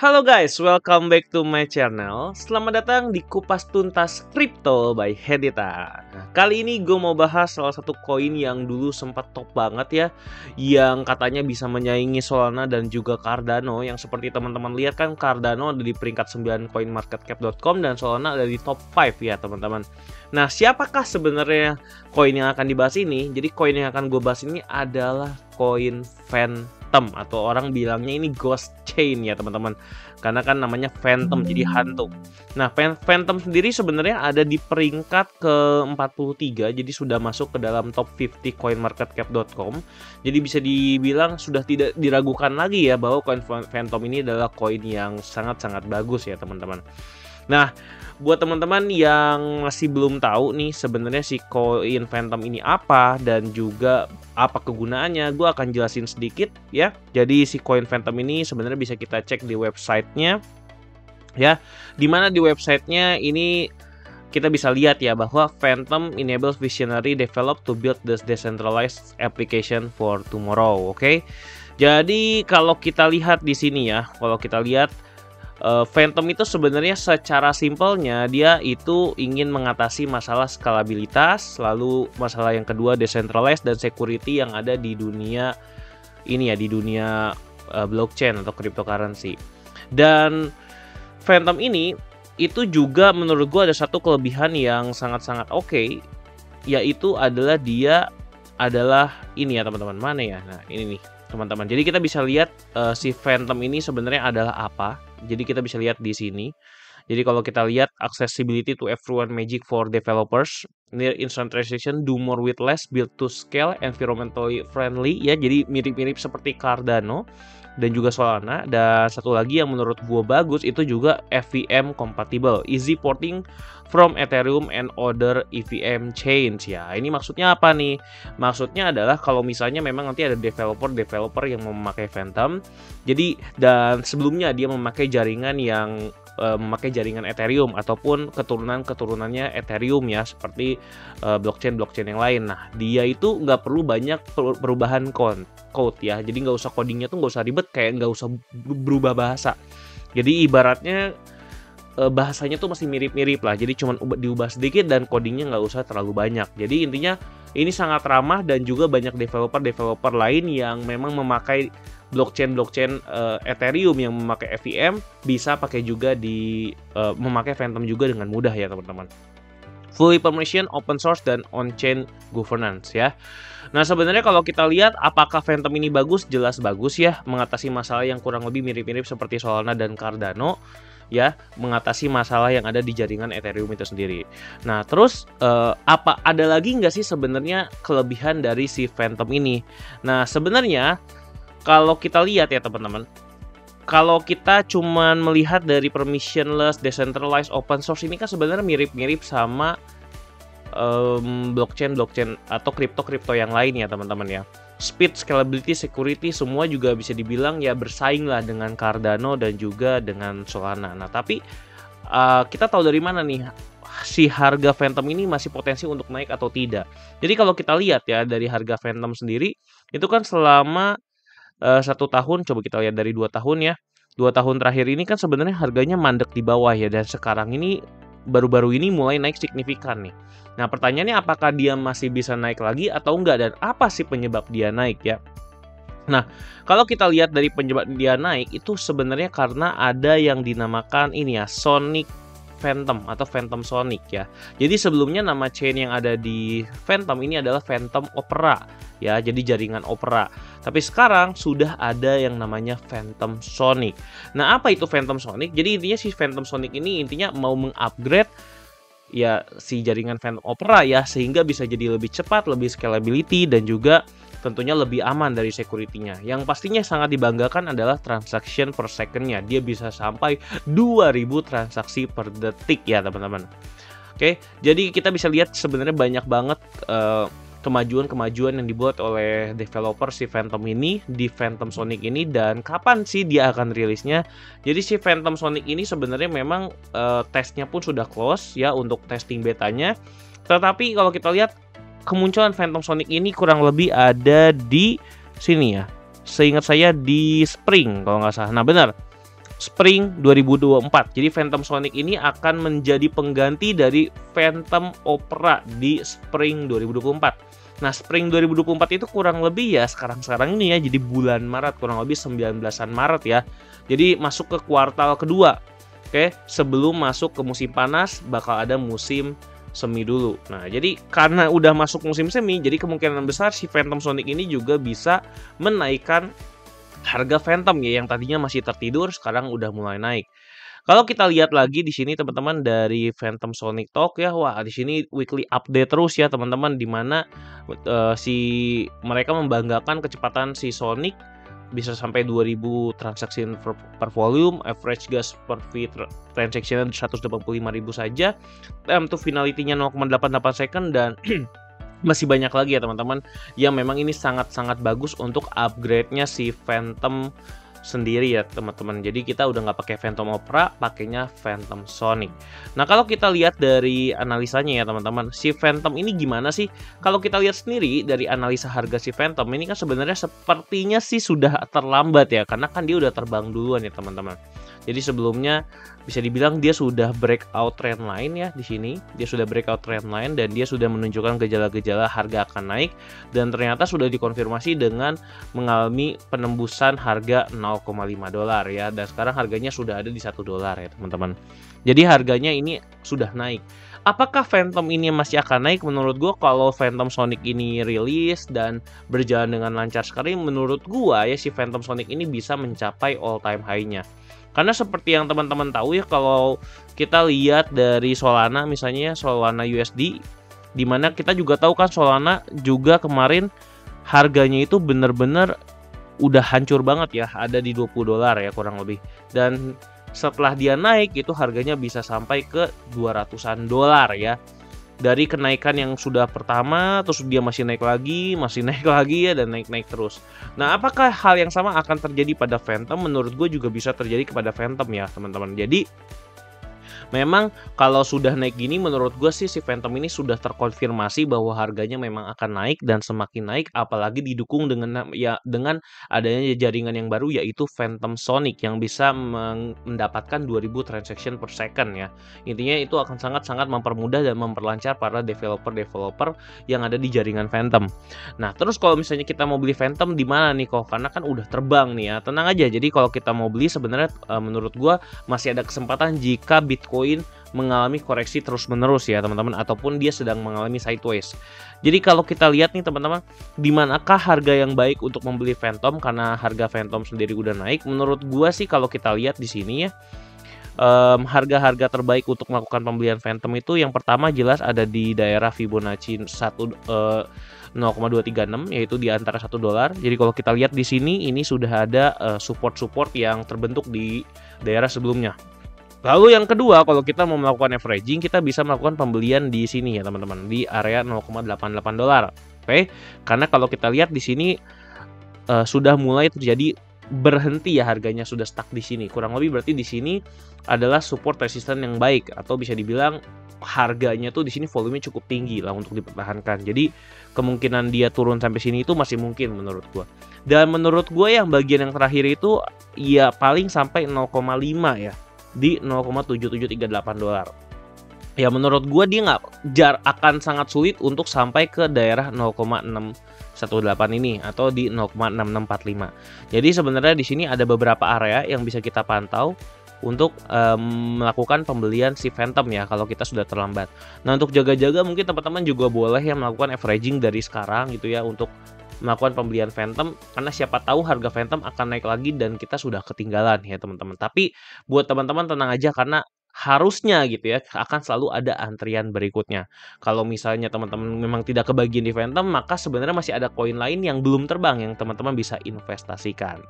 Halo guys, welcome back to my channel. Selamat datang di Kupas Tuntas Crypto by Hedita. Nah, kali ini gue mau bahas salah satu koin yang dulu sempat top banget ya, yang katanya bisa menyaingi Solana dan juga Cardano. Yang seperti teman-teman lihat kan, Cardano ada di peringkat 9 coinmarketcap.com dan Solana ada di top 5 ya teman-teman. Nah, siapakah sebenarnya koin yang akan dibahas ini? Jadi koin yang akan gue bahas ini adalah koin Phantom, atau orang bilangnya ini ghost chain ya teman-teman, karena kan namanya Phantom jadi hantu. Nah, Phantom sendiri sebenarnya ada di peringkat ke-43, jadi sudah masuk ke dalam top 50 coinmarketcap.com. Jadi bisa dibilang sudah tidak diragukan lagi ya bahwa koin Phantom ini adalah koin yang sangat-sangat bagus ya teman-teman. Nah, buat teman-teman yang masih belum tahu nih sebenarnya si koin Phantom ini apa dan juga apa kegunaannya, gue akan jelasin sedikit ya. Jadi si koin Phantom ini sebenarnya bisa kita cek di websitenya ya, dimana di websitenya ini kita bisa lihat ya bahwa Phantom enables visionary develop to build the decentralized application for tomorrow. Oke. Jadi kalau kita lihat di sini ya, kalau kita lihat Phantom itu sebenarnya secara simpelnya dia itu ingin mengatasi masalah skalabilitas, lalu masalah yang kedua decentralized dan security yang ada di dunia ini ya, di dunia blockchain atau cryptocurrency. Dan Phantom ini itu juga menurut gua ada satu kelebihan yang sangat-sangat oke, yaitu adalah dia adalah ini ya teman-teman, mana ya? Nah, ini nih teman-teman. Jadi kita bisa lihat si Phantom ini sebenarnya adalah apa. Jadi kita bisa lihat di sini. Jadi kalau kita lihat accessibility to everyone magic for developers, near instant transaction, do more with less, build to scale, environmentally friendly ya. Jadi mirip-mirip seperti Cardano dan juga Solana. Dan satu lagi yang menurut gua bagus itu juga EVM compatible, easy porting from Ethereum and other EVM chains ya. Ini maksudnya apa nih? Maksudnya adalah kalau misalnya memang nanti ada developer yang memakai Phantom. Jadi dan sebelumnya dia memakai jaringan yang memakai jaringan Ethereum ataupun keturunannya Ethereum ya, seperti blockchain yang lain. Nah, dia itu nggak perlu banyak perubahan code ya. Jadi nggak usah codingnya tuh nggak usah ribet, kayak nggak usah berubah bahasa. Jadi ibaratnya bahasanya tuh masih mirip-mirip lah. Jadi cuma diubah sedikit dan codingnya nggak usah terlalu banyak. Jadi intinya ini sangat ramah dan juga banyak developer lain yang memang memakai blockchain Ethereum yang memakai EVM bisa pakai juga di memakai Phantom juga dengan mudah ya teman-teman. Fully permission, open source dan on-chain governance ya. Nah, sebenarnya kalau kita lihat apakah Phantom ini bagus, jelas bagus ya, mengatasi masalah yang kurang lebih mirip-mirip seperti Solana dan Cardano ya, mengatasi masalah yang ada di jaringan Ethereum itu sendiri. Nah, terus apa ada lagi nggak sih sebenarnya kelebihan dari si Phantom ini? Nah, sebenarnya kalau kita lihat ya teman-teman, kalau kita cuman melihat dari permissionless, decentralized, open source ini kan sebenarnya mirip-mirip sama blockchain atau kripto yang lain ya teman-teman ya. Speed, scalability, security semua juga bisa dibilang ya bersaing lah dengan Cardano dan juga dengan Solana. Nah, tapi kita tahu dari mana nih si harga Phantom ini masih potensi untuk naik atau tidak. Jadi kalau kita lihat ya dari harga Phantom sendiri itu kan selama 1 tahun, coba kita lihat dari 2 tahun ya. 2 tahun terakhir ini kan sebenarnya harganya mandek di bawah ya, dan sekarang ini baru-baru ini mulai naik signifikan nih. Nah, pertanyaannya apakah dia masih bisa naik lagi atau enggak, dan apa sih penyebab dia naik ya? Nah, kalau kita lihat dari penyebab dia naik itu sebenarnya karena ada yang dinamakan ini ya, Sonic Phantom atau Phantom Sonic ya. Jadi sebelumnya nama chain yang ada di Phantom ini adalah Phantom Opera ya, jadi jaringan Opera. Tapi sekarang sudah ada yang namanya Phantom Sonic. Nah, apa itu Phantom Sonic? Jadi intinya si Phantom Sonic ini intinya mau mengupgrade ya si jaringan Phantom Opera ya, sehingga bisa jadi lebih cepat, lebih scalability dan juga tentunya lebih aman dari security-nya. Yang pastinya sangat dibanggakan adalah transaction per second-nya. Dia bisa sampai 2000 transaksi per detik ya teman-teman. Oke, jadi kita bisa lihat sebenarnya banyak banget kemajuan yang dibuat oleh developer si Phantom ini di Phantom Sonic ini, dan kapan sih dia akan rilisnya. Jadi si Phantom Sonic ini sebenarnya memang tesnya pun sudah close ya untuk testing betanya. Tetapi kalau kita lihat kemunculan Phantom Sonic ini kurang lebih ada di sini ya. Seingat saya di Spring kalau nggak salah. Nah, benar. Spring 2024. Jadi Phantom Sonic ini akan menjadi pengganti dari Phantom Opera di Spring 2024. Nah, Spring 2024 itu kurang lebih ya sekarang ini ya, jadi bulan Maret, kurang lebih 19-an Maret ya. Jadi masuk ke kuartal kedua. Oke, sebelum masuk ke musim panas bakal ada musim semi dulu. Nah, jadi karena udah masuk musim semi, jadi kemungkinan besar si Phantom Sonic ini juga bisa menaikkan harga Phantom ya, yang tadinya masih tertidur sekarang udah mulai naik. Kalau kita lihat lagi di sini teman-teman dari Phantom Sonic Talk ya, wah di sini weekly update terus ya teman-teman, di mana si mereka membanggakan kecepatan si Sonic bisa sampai 2000 transaksi per volume, average gas per feed transaction 185.000 saja, time to finality-nya 0,88 second, dan masih banyak lagi ya teman-teman yang memang ini sangat-sangat bagus untuk upgrade-nya si Phantom sendiri ya teman-teman. Jadi kita udah nggak pakai Phantom Opera, pakainya Phantom Sonic. Nah, kalau kita lihat dari analisanya ya teman-teman, si Phantom ini gimana sih? Kalau kita lihat sendiri dari analisa harga si Phantom ini kan sebenarnya sepertinya sih sudah terlambat ya, karena kan dia udah terbang duluan ya teman-teman. Jadi sebelumnya bisa dibilang dia sudah breakout trend line ya di sini. Dia sudah breakout trend line dan dia sudah menunjukkan gejala-gejala harga akan naik, dan ternyata sudah dikonfirmasi dengan mengalami penembusan harga $0,5 ya, dan sekarang harganya sudah ada di $1 ya teman-teman. Jadi harganya ini sudah naik. Apakah Phantom ini masih akan naik? Menurut gue kalau Phantom Sonic ini rilis dan berjalan dengan lancar sekali, menurut gue ya si Phantom Sonic ini bisa mencapai all time high-nya. Karena seperti yang teman-teman tahu ya, kalau kita lihat dari Solana misalnya, Solana USD, dimana kita juga tahu kan Solana juga kemarin harganya itu bener-bener udah hancur banget ya, ada di $20 ya kurang lebih. Dan setelah dia naik itu harganya bisa sampai ke $200-an ya. Dari kenaikan yang sudah pertama, terus dia masih naik lagi ya, dan naik-naik terus. Nah, apakah hal yang sama akan terjadi pada Phantom? Menurut gue juga bisa terjadi kepada Phantom ya teman-teman. Jadi memang kalau sudah naik gini, menurut gue sih si Phantom ini sudah terkonfirmasi bahwa harganya memang akan naik dan semakin naik, apalagi didukung dengan dengan adanya jaringan yang baru yaitu Phantom Sonic yang bisa mendapatkan 2000 transaction per second ya. Intinya itu akan sangat-sangat mempermudah dan memperlancar para developer yang ada di jaringan Phantom. Nah, terus kalau misalnya kita mau beli Phantom di mana nih kok? Karena kan udah terbang nih ya. Tenang aja. Jadi kalau kita mau beli sebenarnya menurut gue masih ada kesempatan jika Bitcoin mengalami koreksi terus-menerus ya teman-teman, ataupun dia sedang mengalami sideways. Jadi kalau kita lihat nih teman-teman, di manakah harga yang baik untuk membeli Phantom, karena harga Phantom sendiri udah naik. Menurut gua sih kalau kita lihat di sini ya, harga-harga terbaik untuk melakukan pembelian Phantom itu yang pertama jelas ada di daerah Fibonacci 0,236, yaitu di antara $1. Jadi kalau kita lihat di sini ini sudah ada support-support yang terbentuk di daerah sebelumnya. Lalu yang kedua, kalau kita mau melakukan averaging, kita bisa melakukan pembelian di sini ya teman-teman, di area $0,88. Oke, karena kalau kita lihat di sini sudah mulai terjadi berhenti ya, harganya sudah stuck di sini. Kurang lebih berarti di sini adalah support resisten yang baik, atau bisa dibilang harganya tuh di sini volumenya cukup tinggi lah untuk dipertahankan. Jadi kemungkinan dia turun sampai sini itu masih mungkin menurut gua. Dan menurut gua yang bagian yang terakhir itu ya paling sampai 0,5 ya, di $0,7738. Ya menurut gue dia akan sangat sulit untuk sampai ke daerah 0,618 ini atau di 0,6645. Jadi sebenarnya di sini ada beberapa area yang bisa kita pantau untuk melakukan pembelian si Phantom ya kalau kita sudah terlambat. Nah, untuk jaga-jaga mungkin teman-teman juga boleh ya melakukan averaging dari sekarang gitu ya untuk melakukan pembelian Phantom, karena siapa tahu harga Phantom akan naik lagi dan kita sudah ketinggalan ya teman-teman. Tapi buat teman-teman tenang aja, karena harusnya gitu ya akan selalu ada antrian berikutnya. Kalau misalnya teman-teman memang tidak kebagian di Phantom, maka sebenarnya masih ada koin lain yang belum terbang yang teman-teman bisa investasikan.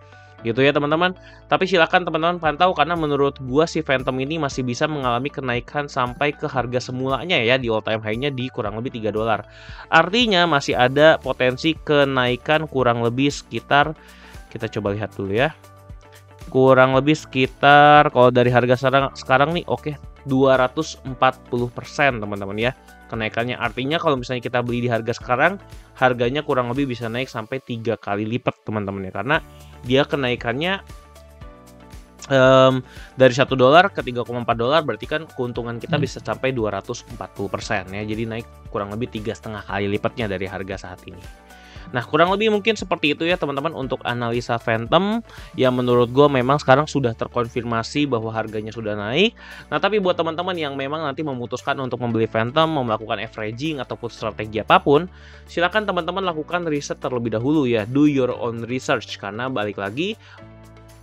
Gitu ya teman-teman. Tapi silakan teman-teman pantau, karena menurut gua si Phantom ini masih bisa mengalami kenaikan sampai ke harga semulanya ya, di all time high-nya di kurang lebih $3. Artinya masih ada potensi kenaikan kurang lebih sekitar, kita coba lihat dulu ya, kurang lebih sekitar kalau dari harga sekarang nih, oke, 240% teman-teman ya kenaikannya. Artinya kalau misalnya kita beli di harga sekarang, harganya kurang lebih bisa naik sampai 3 kali lipat teman-teman ya, karena dia kenaikannya Dari $1 ke $3,4 berarti kan keuntungan kita bisa sampai 240% ya. Jadi naik kurang lebih 3,5 kali lipatnya dari harga saat ini. Nah, kurang lebih mungkin seperti itu ya teman-teman untuk analisa Phantom yang menurut gue memang sekarang sudah terkonfirmasi bahwa harganya sudah naik. Nah, tapi buat teman-teman yang memang nanti memutuskan untuk membeli Phantom, mau melakukan averaging ataupun strategi apapun, silakan teman-teman lakukan riset terlebih dahulu ya. Do your own research, karena balik lagi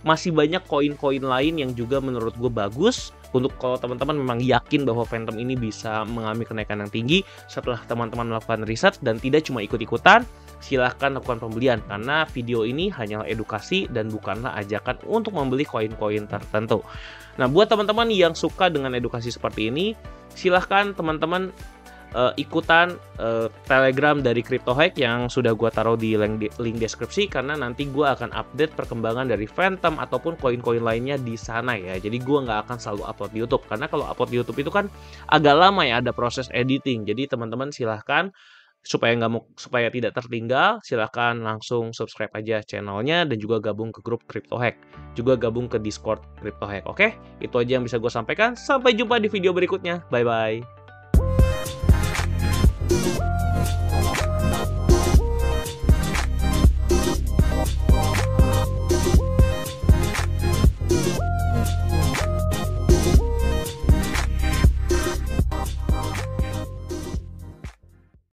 masih banyak koin-koin lain yang juga menurut gue bagus untuk kalau teman-teman memang yakin bahwa Phantom ini bisa mengalami kenaikan yang tinggi setelah teman-teman melakukan riset dan tidak cuma ikut-ikutan. Silahkan lakukan pembelian, karena video ini hanyalah edukasi dan bukanlah ajakan untuk membeli koin-koin tertentu. Nah, buat teman-teman yang suka dengan edukasi seperti ini, silahkan teman-teman ikutan Telegram dari Crypto Hack yang sudah gue taruh di link deskripsi, karena nanti gue akan update perkembangan dari Phantom ataupun koin-koin lainnya di sana ya. Jadi gue nggak akan selalu upload di YouTube, karena kalau upload di YouTube itu kan agak lama ya, ada proses editing. Jadi teman-teman silahkan supaya tidak tertinggal, silahkan langsung subscribe aja channelnya dan juga gabung ke grup Crypto Hack, juga gabung ke Discord Crypto Hack. Oke, itu aja yang bisa gue sampaikan. Sampai jumpa di video berikutnya. Bye bye.